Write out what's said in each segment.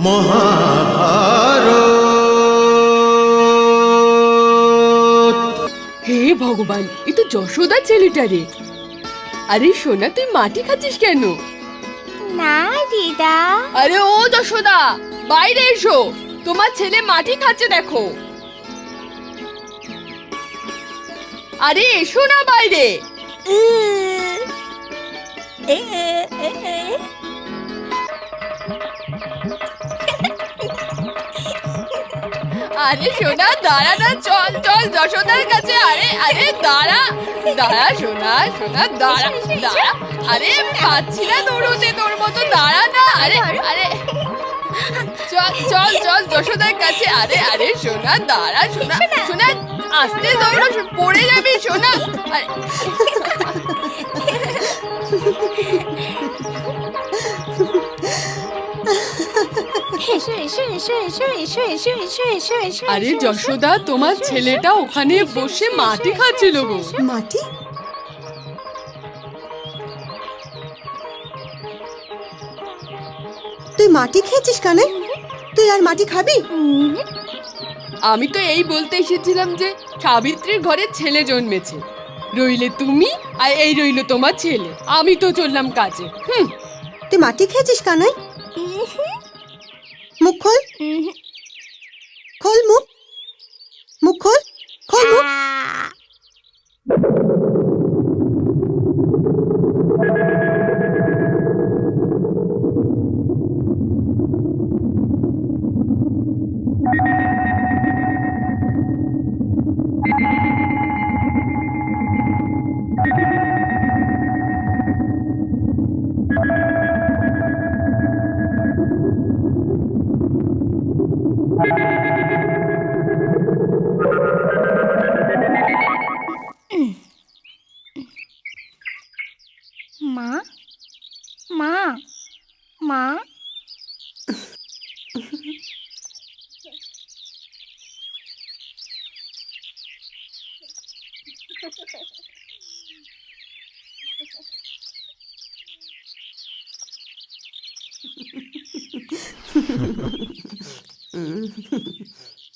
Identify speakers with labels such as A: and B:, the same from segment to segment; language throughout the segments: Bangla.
A: মহাভারত।
B: হে ভগবান, এ তো যশোদা ছেলেটা রে। আরে সোনা, তুই মাটি খাচ্ছিস কেন?
C: না দিদা।
B: আরে ও যশোদা, বাইরে এসো, তোমার ছেলে মাটি খাচ্ছে দেখো। আরে এসো না বাইরে। আরে সোনা দাঁড়া না, চল চল যশোদার কাছে। আরে আরে দাঁড়া দাঁড়া সোনা, সোনা দাঁড়া দাঁড়া। আরে পাচ্ছি না দৌড়তে তোর মতো, দাঁড়া না। আরে আরে চল চল চল যশোদার কাছে। আরে আরে সোনা দাঁড়া, সোনা সোনা আস্তে দৌড়ো, পড়ে যাবি সোনা। আরে আরে যশোদা, তোমার ছেলেটা ওখানে বসে মাটি খাচ্ছিল গো।
D: মাটি? তুই মাটি খেয়েছিস কানে? তুই আর মাটি খাবি?
B: আমি তো এই বলতে এসেছিলাম যে সাবিত্রীর ঘরে ছেলে জন্মেছে, রইলে তুমি আর এই রইল তোমার ছেলে। আমি তো চললাম কাজে।
D: তুই মাটি খেয়েছিস কানাই? মুখ খোল, খোল মুখ, মুখ খোল, খোল মুখ।
C: মা মা মা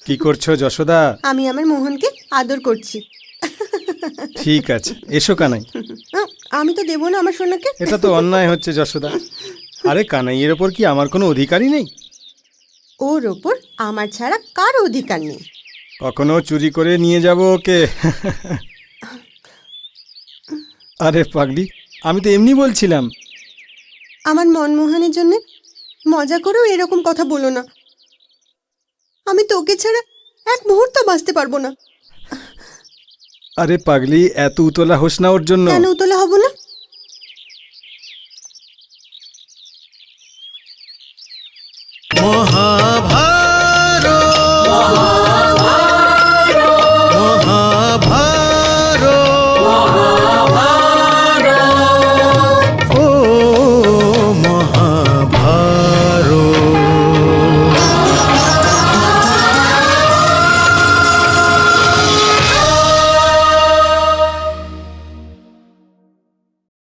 A: কি করছো যশোদা?
D: আমি আমার মোহনকে আদর করছি।
A: ঠিক আছে, এসো কানাই।
D: আমি তো দেবো না আমার সোনাকে।
A: এটা তো অন্যায় হচ্ছে যশোদা। আরে কানাইয়ের ওপর কি আমার কোনো অধিকারই নেই?
D: ওর ওপর আমার ছাড়া কারো অধিকার নেই।
A: কখনো চুরি করে নিয়ে যাব ওকে? আরে পাগলি, আমি তো এমনি বলছিলাম।
D: আমার মনমোহনের জন্য মজা করেও এরকম কথা বলো না। আমি তোকে ছাড়া এক মুহূর্ত বাঁচতে পারবো না।
A: আরে পাগলি, এত উতলা হোস না ওর জন্য।
D: কেন উতলা হব না?
A: মহা